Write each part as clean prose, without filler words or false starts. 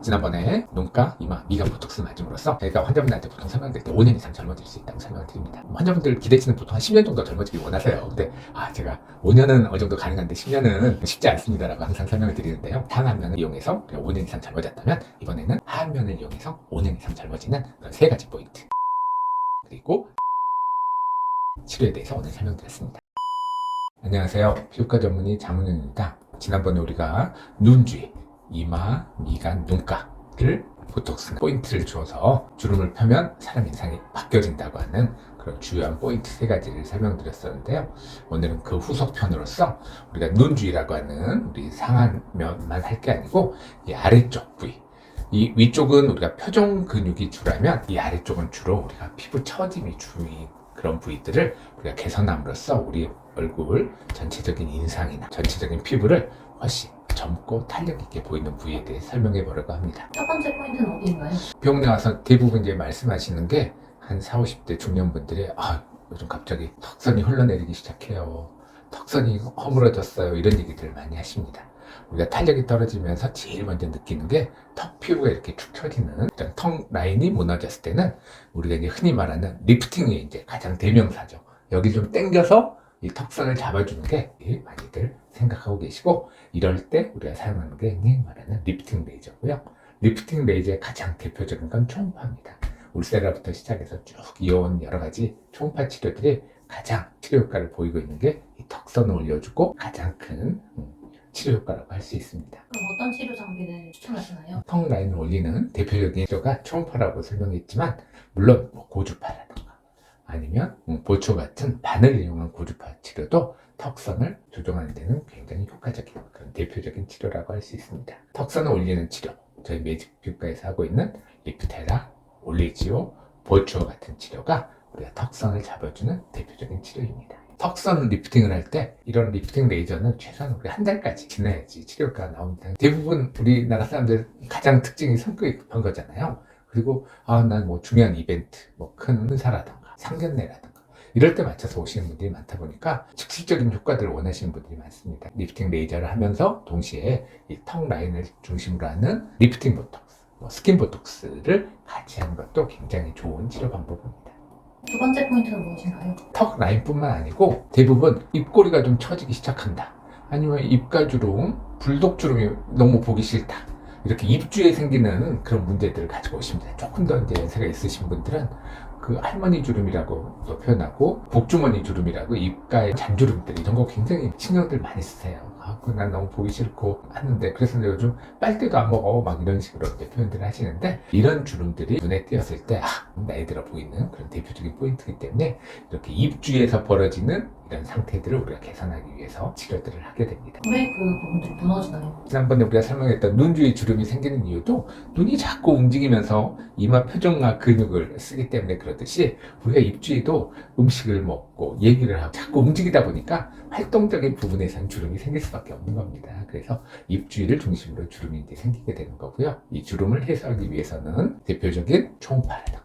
지난번에 눈가, 이마, 미간 보톡스 맞음으로써 저희가 환자분들한테 보통 설명드릴 때 5년 이상 젊어질 수 있다고 설명을 드립니다. 환자분들 기대치는 보통 한 10년 정도 젊어지길 원하세요. 근데 제가 5년은 어느 정도 가능한데 10년은 쉽지 않습니다라고 항상 설명을 드리는데요. 상안면을 이용해서 5년 이상 젊어졌다면 이번에는 하안면을 이용해서 5년 이상 젊어지는 그런 세 가지 포인트, 그리고 치료에 대해서 오늘 설명드렸습니다. 안녕하세요. 피부과 전문의 장문윤입니다. 지난번에 우리가 눈 주위, 이마, 미간, 눈가를 보톡스 포인트를 주어서 주름을 펴면 사람 인상이 바뀌어진다고 하는 그런 주요한 포인트 세 가지를 설명드렸었는데요. 오늘은 그 후속편으로서 우리가 눈 주위라고 하는 우리 상안면만 할 게 아니고 이 아래쪽 부위, 이 위쪽은 우리가 표정 근육이 주라면 이 아래쪽은 주로 우리가 피부 처짐이 주인 그런 부위들을 우리가 개선함으로써 우리 얼굴 전체적인 인상이나 전체적인 피부를 훨씬 젊고 탄력 있게 보이는 부위에 대해 설명해 보려고 합니다. 첫 번째 포인트는 어디인가요? 병원에 와서 대부분 이제 말씀하시는 게 한 40, 50대 중년분들이 요즘 갑자기 턱선이 흘러내리기 시작해요. 턱선이 허물어졌어요. 이런 얘기들을 많이 하십니다. 우리가 탄력이 떨어지면서 제일 먼저 느끼는 게 턱 피부가 이렇게 축 처지는 이런 턱 라인이 무너졌을 때는 우리가 이제 흔히 말하는 리프팅이 이제 가장 대명사죠. 여기 좀 당겨서 이 턱선을 잡아주는 게 많이들 생각하고 계시고, 이럴 때 우리가 사용하는 게 흔히 말하는 리프팅 레이저고요. 리프팅 레이저의 가장 대표적인 건 초음파입니다. 울세라부터 시작해서 쭉 이어온 여러 가지 초음파 치료들이 가장 치료 효과를 보이고 있는 게 이 턱선을 올려주고 가장 큰 치료 효과라고 할 수 있습니다. 그럼 어떤 치료 장비를 추천하시나요? 턱 라인을 올리는 대표적인 치료가 초음파라고 설명했지만, 물론 고주파라든가 아니면 보초 같은 바늘을 이용한 고주파 치료도 턱선을 조정하는 데는 굉장히 효과적인 그런 대표적인 치료라고 할 수 있습니다. 턱선을 올리는 치료, 저희 매직 피부과에서 하고 있는 리프테라, 올리지오, 보초 같은 치료가 우리가 턱선을 잡아주는 대표적인 치료입니다. 턱선 리프팅을 할 때 이런 리프팅 레이저는 최소한 우리 한 달까지 지나야지 치료 효과가 나옵니다. 대부분 우리나라 사람들 가장 특징이 성격이 급한 거잖아요. 그리고 난 뭐 중요한 이벤트, 뭐 큰 행사라든가 상견례라든가 이럴 때 맞춰서 오시는 분들이 많다 보니까 즉시적인 효과들을 원하시는 분들이 많습니다. 리프팅 레이저를 하면서 동시에 이 턱 라인을 중심으로 하는 리프팅 보톡스, 스킨 보톡스를 같이 하는 것도 굉장히 좋은 치료 방법입니다. 두 번째 포인트는 무엇인가요? 턱 라인뿐만 아니고 대부분 입꼬리가 좀 처지기 시작한다, 아니면 입가주름, 불독주름이 너무 보기 싫다, 이렇게 입주에 생기는 그런 문제들을 가지고 오십니다. 조금 더 이제 연세가 있으신 분들은 그 할머니 주름이라고 표현하고 복주머니 주름이라고 입가에 잔주름들, 이런 거 굉장히 신경들 많이 쓰세요. 난 너무 보기 싫고 하는데, 그래서 요즘 빨대도 안 먹어 막 이런 식으로 표현들을 하시는데, 이런 주름들이 눈에 띄었을 때 나이 들어 보이는 그런 대표적인 포인트이기 때문에 이렇게 입 주위에서 벌어지는 이런 상태들을 우리가 개선하기 위해서 치료들을 하게 됩니다. 왜 그 부분들이 무너지나요? 지난번에 우리가 설명했던 눈 주위 주름이 생기는 이유도 눈이 자꾸 움직이면서 이마 표정과 근육을 쓰기 때문에 그렇듯이, 우리가 입 주위도 음식을 먹고 얘기를 하고 자꾸 움직이다 보니까 활동적인 부분에선 주름이 생길 수밖에 없는 겁니다. 그래서 입 주위를 중심으로 주름이 이제 생기게 되는 거고요. 이 주름을 해소하기 위해서는 대표적인 초음파라든가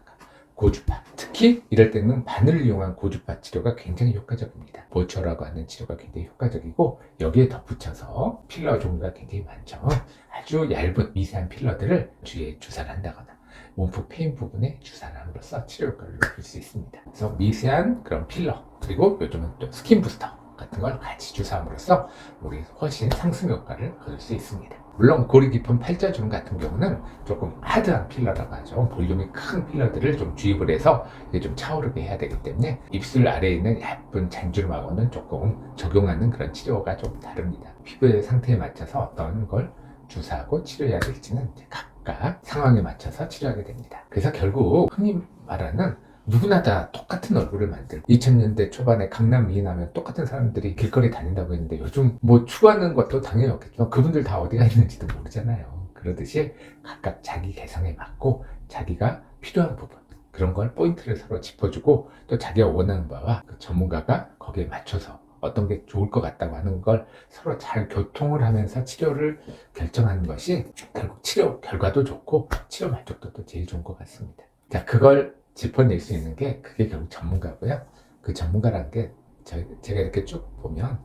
고주파, 특히 이럴 때는 바늘을 이용한 고주파 치료가 굉장히 효과적입니다. 보초라고 하는 치료가 굉장히 효과적이고, 여기에 덧붙여서 필러 종류가 굉장히 많죠. 아주 얇은 미세한 필러들을 주위에 주사를 한다거나 몸폭 페인 부분에 주사를 함으로써 치료 효과를 높일 수 있습니다. 그래서 미세한 그런 필러, 그리고 요즘은 또 스킨 부스터 같은 걸 같이 주사함으로써 우리 훨씬 상승 효과를 거둘 수 있습니다. 물론 골이 깊은 팔자주름 같은 경우는 조금 하드한 필러라고 하죠. 볼륨이 큰 필러들을 좀 주입을 해서 이게 좀 차오르게 해야 되기 때문에 입술 아래에 있는 얇은 잔주름하고는 조금 적용하는 그런 치료가 좀 다릅니다. 피부의 상태에 맞춰서 어떤 걸 주사하고 치료해야 될지는 각각 상황에 맞춰서 치료하게 됩니다. 그래서 결국 흔히 말하는 누구나 다 똑같은 얼굴을 만들고, 2000년대 초반에 강남 미인하면 똑같은 사람들이 길거리 다닌다고 했는데, 요즘 뭐 추구하는 것도 당연히 없겠지만 그분들 다 어디가 있는지도 모르잖아요. 그러듯이 각각 자기 개성에 맞고 자기가 필요한 부분, 그런 걸 포인트를 서로 짚어주고, 또 자기가 원하는 바와 그 전문가가 거기에 맞춰서 어떤 게 좋을 것 같다고 하는 걸 서로 잘 교통을 하면서 치료를 결정하는 것이 결국 치료 결과도 좋고 치료 만족도도 제일 좋은 것 같습니다. 자, 그걸 짚어낼 수 있는 게 그게 결국 전문가고요. 그 전문가라는 게 제가 이렇게 쭉 보면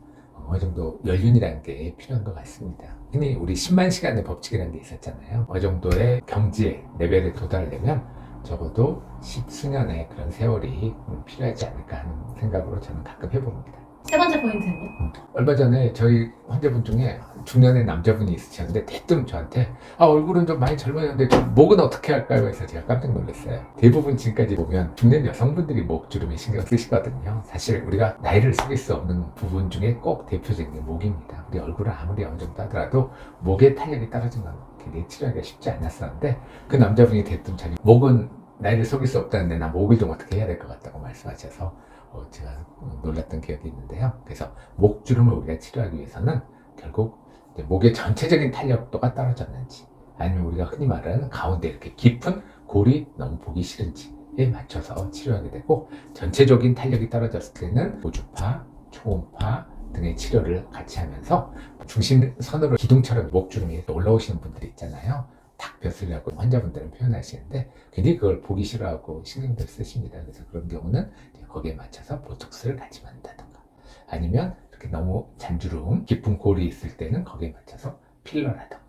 어느 정도 연륜이라는 게 필요한 것 같습니다. 흔히 우리 10만 시간의 법칙이라는 게 있었잖아요. 어느 정도의 경지의 레벨에 도달하려면 적어도 10수년의 그런 세월이 필요하지 않을까 하는 생각으로 저는 가끔 해봅니다. 세 번째 포인트는요? 얼마 전에 저희 환자분 중에 중년의 남자분이 있으셨는데 대뜸 저한테 얼굴은 좀 많이 젊어졌는데 좀 목은 어떻게 할까요? 해서 제가 깜짝 놀랐어요. 대부분 지금까지 보면 중년 여성분들이 목주름에 신경 쓰시거든요. 사실 우리가 나이를 속일 수 없는 부분 중에 꼭 대표적인 게 목입니다. 우리 얼굴은 아무리 어느 정도 하더라도 목의 탄력이 떨어진 건 굉장히 치료하기가 쉽지 않았었는데 그 남자분이 대뜸 자기 목은 나이를 속일 수 없다는데 나 목을 좀 어떻게 해야 될 것 같다고 말씀하셔서 제가 놀랐던 기억이 있는데요. 그래서 목주름을 우리가 치료하기 위해서는 결국 이제 목의 전체적인 탄력도가 떨어졌는지 아니면 우리가 흔히 말하는 가운데 이렇게 깊은 골이 너무 보기 싫은지에 맞춰서 치료하게 되고 전체적인 탄력이 떨어졌을 때는 고주파, 초음파 등의 치료를 같이 하면서 중심선으로 기둥처럼 목주름이 올라오시는 분들이 있잖아요. 닭벼슬이라고 환자분들은 표현하시는데 굉장히 그걸 보기 싫어하고 신경들 쓰십니다. 그래서 그런 경우는 거기에 맞춰서 보톡스를 같이 맞는다던가 아니면 이렇게 너무 잔주름 깊은 골이 있을 때는 거기에 맞춰서 필러라던가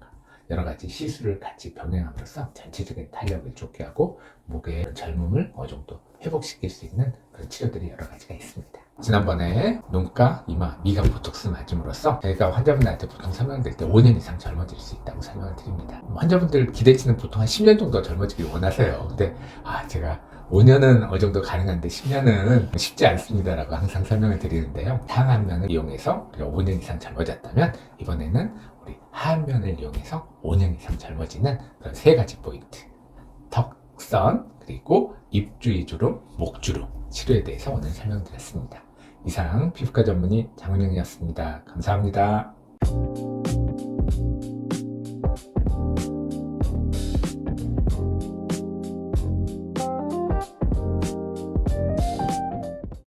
여러 가지 시술을 같이 병행함으로써 전체적인 탄력을 좋게 하고 목의 젊음을 어느 정도 회복시킬 수 있는 그런 치료들이 여러 가지가 있습니다. 지난번에 눈가, 이마, 미간 보톡스 맞음으로써 저희가 환자분들한테 보통 설명드릴 때 5년 이상 젊어질 수 있다고 설명을 드립니다. 환자분들 기대치는 보통 한 10년 정도 젊어지길 원하세요. 근데 제가 5년은 어느 정도 가능한데 10년은 쉽지 않습니다라고 항상 설명을 드리는데요. 상안면을 이용해서 우리가 5년 이상 젊어졌다면 이번에는 우리 하안면을 이용해서 5년 이상 젊어지는 그런 세 가지 포인트 턱선 그리고 입주위 주름, 목주름 치료에 대해서 오늘 설명드렸습니다. 이상 피부과 전문의 장은영이었습니다. 감사합니다.